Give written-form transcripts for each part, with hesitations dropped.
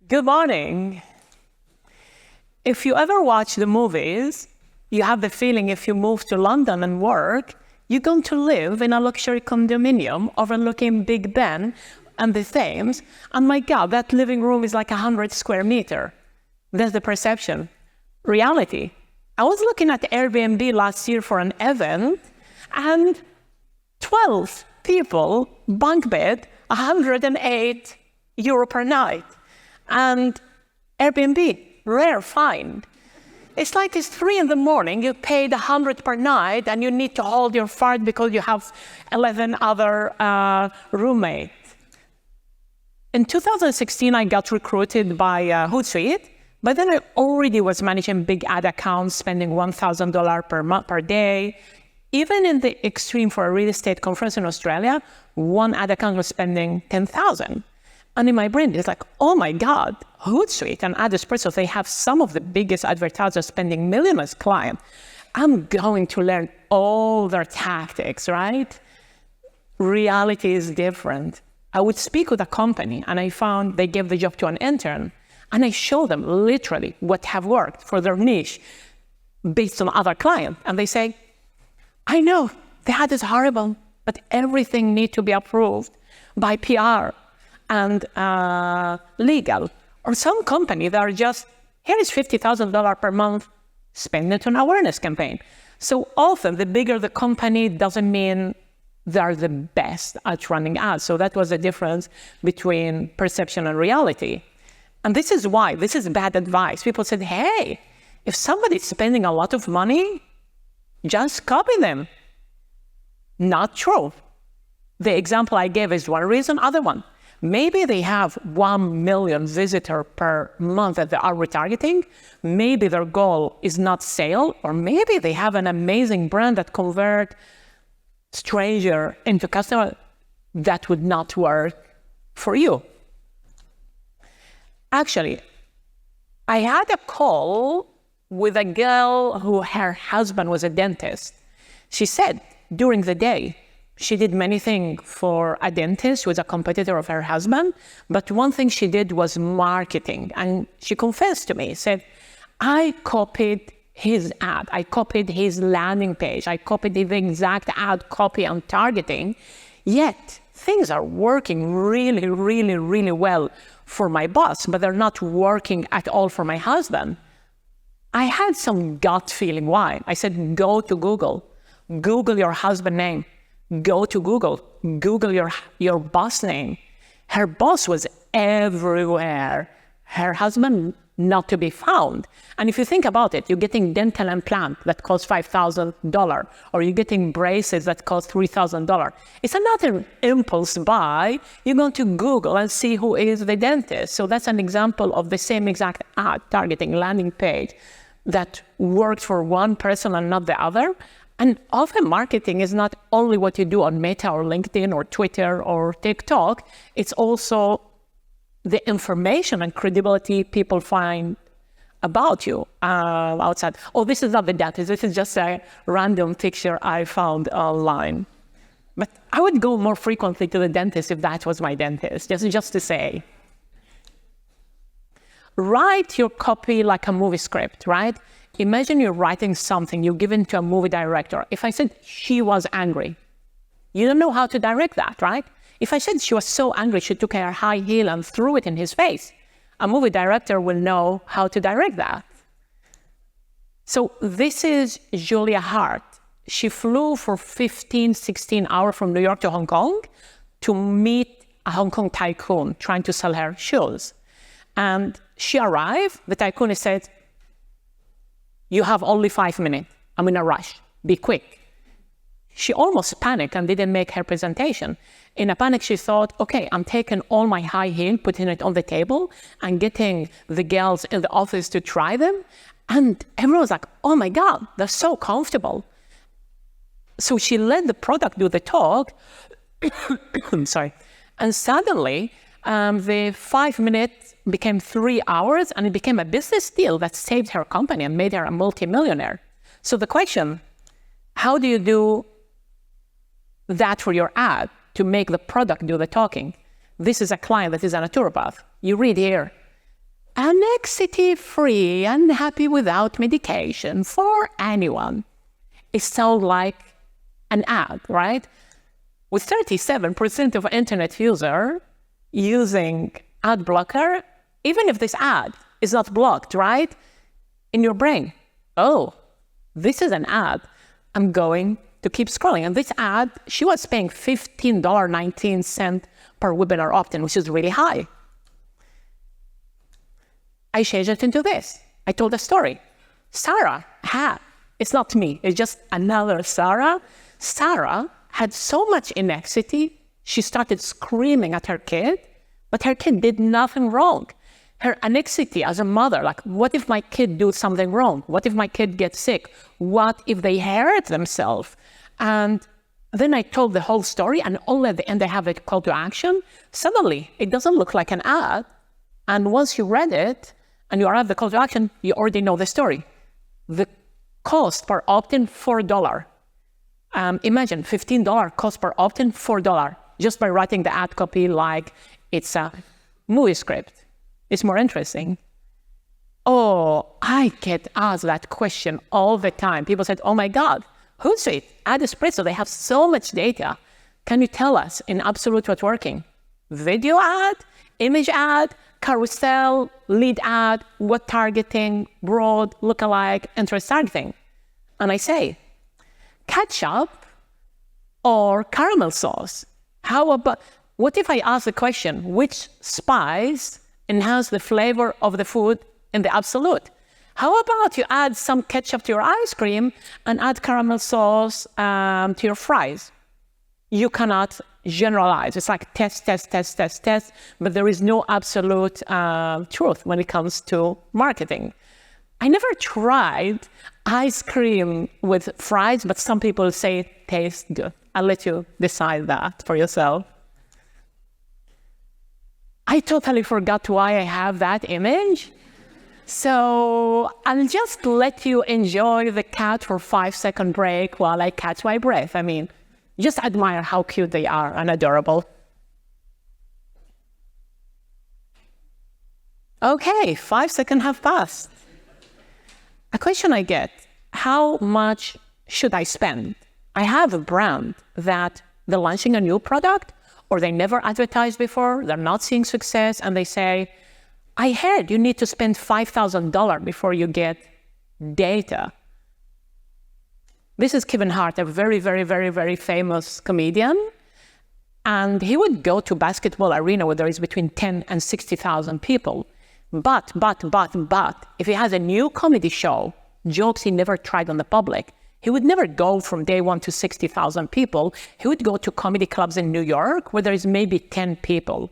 Good morning. If you ever watch the movies, you have the feeling if you move to London and work, you're going to live in a luxury condominium overlooking Big Ben and the Thames. And my God, that living room is like 100 square meters. That's the perception. Reality. I was looking at Airbnb last year for an event, and 12 people, bunk bed, 108 euro per night. And Airbnb, rare find. It's like it's 3 a.m, you paid 100 per night, and you need to hold your fart because you have 11 other roommates. In 2016, I got recruited by Hootsuite, but then I already was managing big ad accounts, spending $1,000 per month per day. Even in the extreme for a real estate conference in Australia, one ad account was spending $10,000. And in my brain, it's like, oh my God, Hootsuite and AdEspresso, they have some of the biggest advertisers spending millions as clients. I'm going to learn all their tactics, right? Reality is different. I would speak with a company, and I found they gave the job to an intern, and I show them literally what have worked for their niche based on other clients. And they say, I know, the ad is horrible, but everything needs to be approved by PR and legal. Or some company that are just, here is $50,000 per month, spend it on awareness campaign. So often, the bigger the company doesn't mean they're the best at running ads. So that was the difference between perception and reality. And this is why, this is bad advice. People said, hey, if somebody's spending a lot of money, just copy them. Not true. The example I gave is one reason, other one. Maybe they have 1 million visitors per month that they are retargeting. Maybe their goal is not sale, or maybe they have an amazing brand that convert stranger into customer. That would not work for you. Actually, I had a call with a girl who her husband was a dentist. She said during the day, she did many things for a dentist who was a competitor of her husband, but one thing she did was marketing. And she confessed to me, said, I copied his ad, I copied his landing page, I copied the exact ad copy and targeting, yet things are working really, really, really well for my boss, but they're not working at all for my husband. I had some gut feeling why. I said, go to Google, Google your husband's name. Go to Google, Google your boss name. Her boss was everywhere. Her husband not to be found. And if you think about it, you're getting dental implant that costs $5,000, or you're getting braces that cost $3,000. It's not an impulse buy. You're going to Google and see who is the dentist. So that's an example of the same exact ad targeting landing page that worked for one person and not the other. And often marketing is not only what you do on Meta or LinkedIn or Twitter or TikTok, it's also the information and credibility people find about you outside. Oh, this is not the dentist, this is just a random picture I found online. But I would go more frequently to the dentist if that was my dentist, just to say. Write your copy like a movie script, right? Imagine you're writing something you give it to a movie director. If I said she was angry, you don't know how to direct that, right? If I said she was so angry she took her high heel and threw it in his face, a movie director will know how to direct that. So this is Julia Hart. She flew for 15, 16 hours from New York to Hong Kong to meet a Hong Kong tycoon trying to sell her shoes. And she arrived, the tycoon said, you have only 5 minutes. I'm in a rush. Be quick. She almost panicked and didn't make her presentation. In a panic, she thought, okay, I'm taking all my high heel, putting it on the table, and getting the girls in the office to try them. And everyone was like, oh my God, they're so comfortable. So she let the product do the talk. Sorry. And suddenly, the 5 minutes became 3 hours, and it became a business deal that saved her company and made her a multimillionaire. So the question, how do you do that for your ad to make the product do the talking? This is a client that is a naturopath. You read here, anxiety-free and happy without medication for anyone. It sounds like an ad, right? With 37% of internet users using ad blocker, even if this ad is not blocked, right? In your brain, oh, this is an ad. I'm going to keep scrolling. And this ad, she was paying $15.19 per webinar opt-in, which is really high. I changed it into this. I told a story. Sarah it's not me, it's just another Sarah. Sarah had so much anxiety, she started screaming at her kid, but her kid did nothing wrong. Her anxiety as a mother, like, what if my kid do something wrong? What if my kid gets sick? What if they hurt themselves? And then I told the whole story, and only at the end I have a call to action. Suddenly, it doesn't look like an ad. And once you read it, and you arrive at the call to action, you already know the story. The cost per opt-in, $4. Imagine $15 cost per opt-in, $4, just by writing the ad copy like it's a movie script. It's more interesting. Oh, I get asked that question all the time. People said, oh my God, Hootsuite, Ad Espresso, they have so much data. Can you tell us in absolute what's working? Video ad, image ad, carousel, lead ad, what targeting, broad, lookalike, interest targeting. And I say, ketchup or caramel sauce? What if I ask the question, which spice enhance the flavor of the food in the absolute? How about you add some ketchup to your ice cream and add caramel sauce to your fries? You cannot generalize. It's like test, but there is no absolute truth when it comes to marketing. I never tried ice cream with fries, but some people say it tastes good. I'll let you decide that for yourself. I totally forgot why I have that image. So I'll just let you enjoy the cat for 5-second break while I catch my breath. I mean, just admire how cute they are and adorable. Okay, 5 seconds have passed. A question I get, how much should I spend? I have a brand that they're launching a new product or they never advertised before, they're not seeing success, and they say, I heard you need to spend $5,000 before you get data. This is Kevin Hart, a very, very, very, very famous comedian. And he would go to basketball arena where there is between 10 and 60,000 people. But, if he has a new comedy show, jokes he never tried on the public, he would never go from day one to 60,000 people. He would go to comedy clubs in New York where there is maybe 10 people.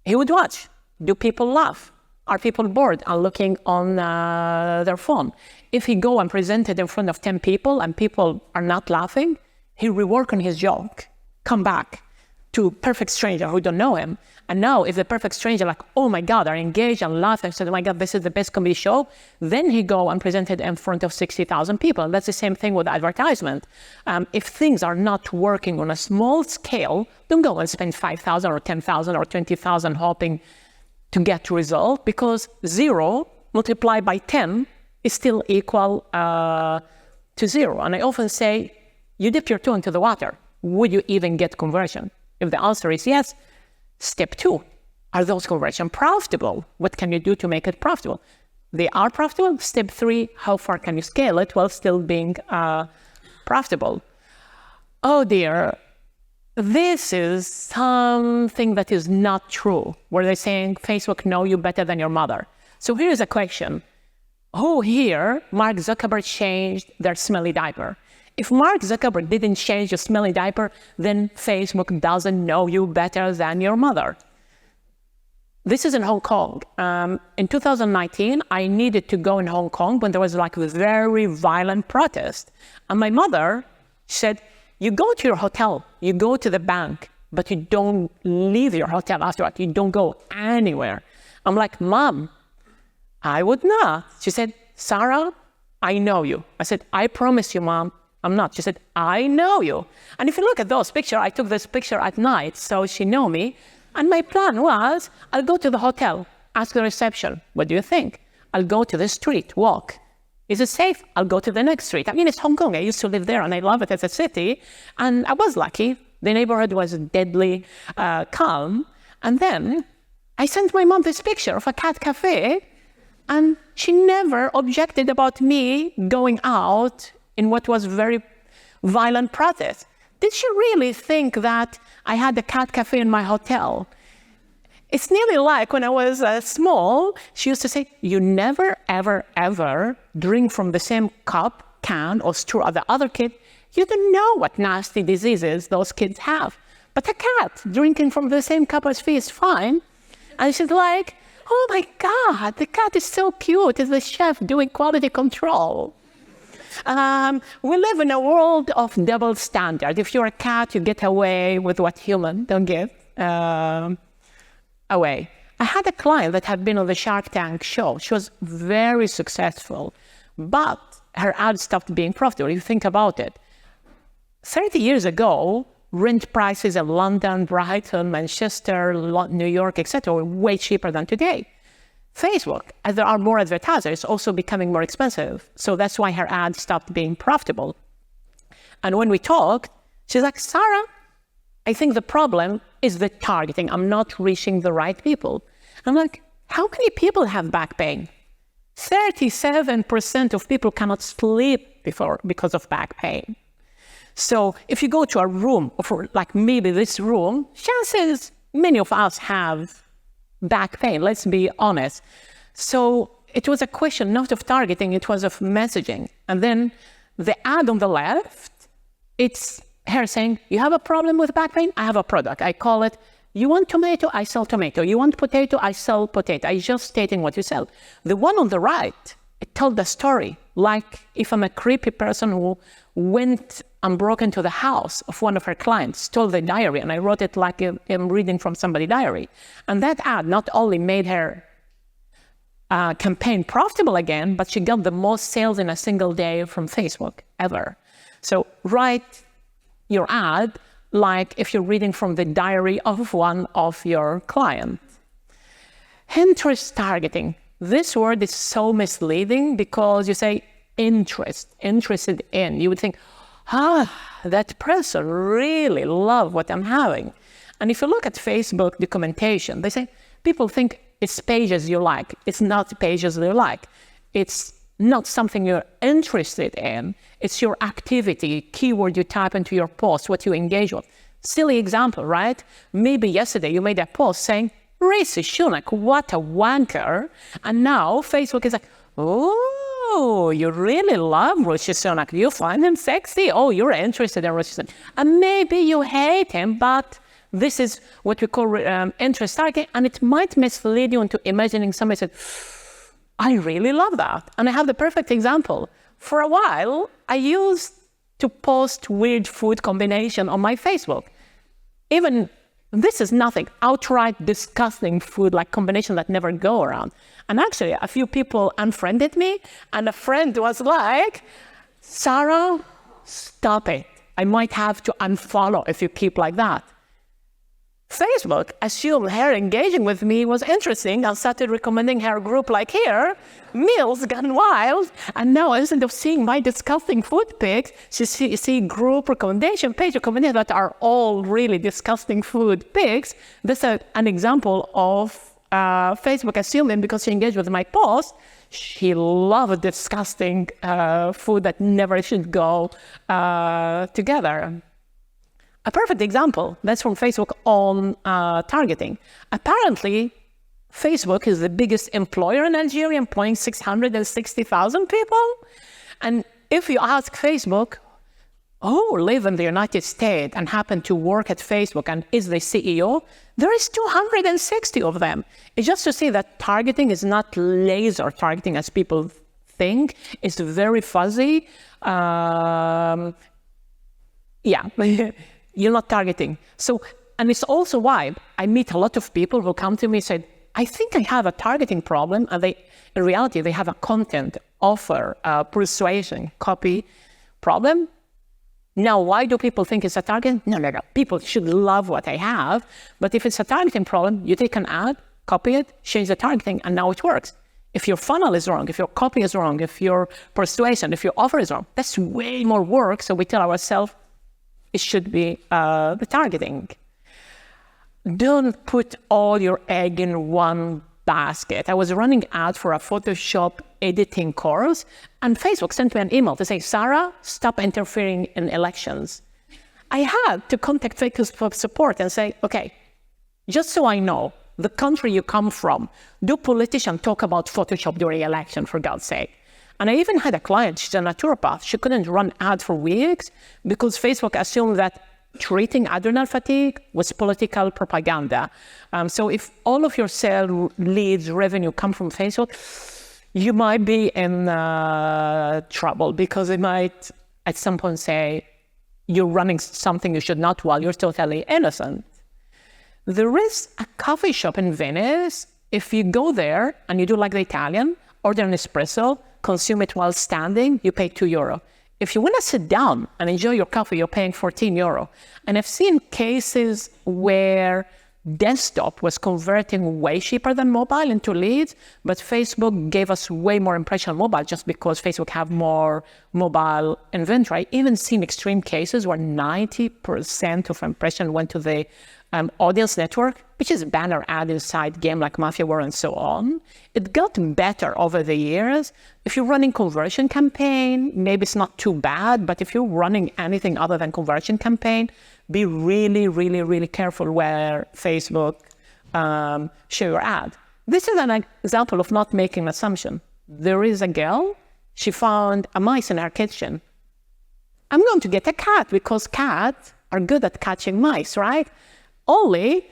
He would watch. Do people laugh? Are people bored and looking on their phone? If he go and present it in front of 10 people and people are not laughing, he rework on his joke, come back to perfect stranger who don't know him. And now if the perfect stranger like, oh my God, are engaged and laugh and said, oh my God, this is the best comedy show, then he go and present it in front of 60,000 people. And that's the same thing with advertisement. If things are not working on a small scale, don't go and spend 5,000 or 10,000 or 20,000 hoping to get result, because 0 multiplied by 10 is still equal to 0. And I often say, you dip your toe into the water. Would you even get conversion? If the answer is yes, step 2, are those conversions profitable? What can you do to make it profitable? They are profitable. Step 3, how far can you scale it while still being profitable? Oh dear. This is something that is not true, where they're saying Facebook know you better than your mother. So here is a question. Who here, Mark Zuckerberg, changed their smelly diaper? If Mark Zuckerberg didn't change your smelly diaper, then Facebook doesn't know you better than your mother. This is in Hong Kong. In 2019, I needed to go in Hong Kong when there was like a very violent protest. And my mother said, you go to your hotel, you go to the bank, but you don't leave your hotel afterward. You don't go anywhere. I'm like, Mom, I would not. She said, Sarah, I know you. I said, I promise you, Mom, I'm not. She said, I know you. And if you look at those pictures, I took this picture at night, so she know me. And my plan was, I'll go to the hotel. ask the reception, what do you think? I'll go to the street, walk. Is it safe? I'll go to the next street. I mean, it's Hong Kong. I used to live there and I love it as a city. And I was lucky. The neighborhood was deadly calm. And then I sent my mom this picture of a cat cafe, and she never objected about me going out in what was very violent protest. Did she really think that I had a cat cafe in my hotel? It's nearly like when I was small, she used to say, you never, ever, ever drink from the same cup, can, or straw as the other kid. You don't know what nasty diseases those kids have. But a cat drinking from the same cup as me is fine. And she's like, oh my God, the cat is so cute. It's the chef doing quality control. We live in a world of double standard. If you're a cat, you get away with what humans don't get away. I had a client that had been on the Shark Tank show. She was very successful, but her ad stopped being profitable. You think about it. 30 years ago, rent prices in London, Brighton, Manchester, New York, etc. were way cheaper than today. Facebook, as there are more advertisers, also becoming more expensive. So that's why her ad stopped being profitable. And when we talked, she's like, Sarah, I think the problem is the targeting. I'm not reaching the right people. I'm like, how many people have back pain? 37% of people cannot sleep because of back pain. So if you go to a room, or like maybe this room, chances many of us have back pain, let's be honest. So it was a question not of targeting, it was of messaging. And then the ad on the left, it's her saying, you have a problem with back pain? I have a product. I call it, you want tomato? I sell tomato. You want potato? I sell potato. I just stating what you sell. The one on the right, it told the story. Like if I'm a creepy person who went and broke into the house of one of her clients, stole the diary, and I wrote it like I'm reading from somebody's diary. And that ad not only made her campaign profitable again, but she got the most sales in a single day from Facebook ever. So write your ad like if you're reading from the diary of one of your clients. Interest targeting. This word is so misleading because you say interested in. You would think, that person really loves what I'm having. And if you look at Facebook documentation, they say, people think it's pages you like. It's not pages they like. It's not something you're interested in. It's your activity, keyword you type into your post, what you engage with. Silly example, right? Maybe yesterday you made a post saying, Rishi Sunak, what a wanker. And now Facebook is like, oh, you really love Rishi Sunak. You find him sexy. Oh, you're interested in Rishi Sunak. And maybe you hate him, but this is what we call interest targeting. And it might mislead you into imagining somebody said, I really love that. And I have the perfect example. For a while, I used to post weird food combination on my Facebook. Even this is nothing, outright disgusting food, like combination that never go around. And actually, a few people unfriended me, and a friend was like, Sarah, stop it. I might have to unfollow if you keep like that. Facebook assumed her engaging with me was interesting and started recommending her group like here, Meals Gone Wild. And now instead of seeing my disgusting food pics, she see group recommendation, page recommendation that are all really disgusting food pics. This is an example of Facebook assuming because she engaged with my post, she loved disgusting food that never should go together. A perfect example, that's from Facebook on targeting. Apparently, Facebook is the biggest employer in Algeria, employing 660,000 people. And if you ask Facebook, who live in the United States and happen to work at Facebook and is the CEO, there is 260 of them. It's just to say that targeting is not laser targeting as people think. It's very fuzzy. You're not targeting. So, and it's also why I meet a lot of people who come to me and say, I think I have a targeting problem. And in reality, they have a content, offer, persuasion, copy problem. Now, why do people think it's a target? No. People should love what I have. But if it's a targeting problem, you take an ad, copy it, change the targeting, and now it works. If your funnel is wrong, if your copy is wrong, if your persuasion, if your offer is wrong, that's way more work. So we tell ourselves it should be the targeting. Don't put all your egg in one basket. I was running ad for a Photoshop editing course, and Facebook sent me an email to say, Sarah, stop interfering in elections. I had to contact Facebook support and say, okay, just so I know, the country you come from, do politicians talk about Photoshop during election, for God's sake? And I even had a client, she's a naturopath, she couldn't run ads for weeks because Facebook assumed that treating adrenal fatigue was political propaganda. So if all of your sales, leads, revenue come from Facebook, you might be in trouble because it might at some point say you're running something you should not while you're totally innocent. There is a coffee shop in Venice. If you go there and you do like the Italian, order an espresso, consume it while standing, you pay €2. If you want to sit down and enjoy your coffee, you're paying €14. And I've seen cases where desktop was converting way cheaper than mobile into leads, but Facebook gave us way more impression on mobile just because Facebook have more mobile inventory. I even seen extreme cases where 90% of impression went to the audience network, which is banner ad inside game like Mafia War and so on. It got better over the years. If you're running conversion campaign, maybe it's not too bad, but if you're running anything other than conversion campaign, be really, really, really careful where Facebook show your ad. This is an example of not making an assumption. There is a girl, she found a mice in her kitchen. I'm going to get a cat because cats are good at catching mice, right? Only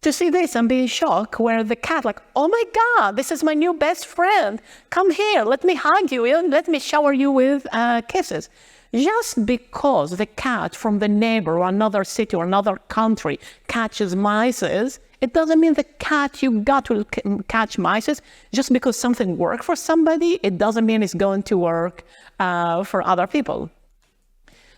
to see this and be in shock where the cat like, oh my God, this is my new best friend. Come here, let me hug you, let me shower you with kisses. Just because the cat from the neighbor or another city or another country catches mice, it doesn't mean the cat you got will catch mice. Just because something worked for somebody, it doesn't mean it's going to work for other people.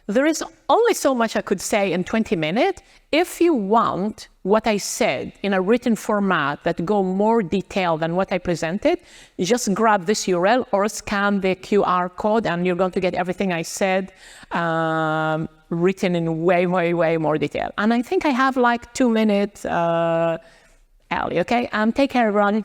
There is only so much I could say in 20 minutes. If you want what I said in a written format that go more detailed than what I presented, just grab this URL or scan the QR code and you're going to get everything I said written in way, way, way more detail. And I think I have like 2 minutes, Ellie, okay? Take care, everyone.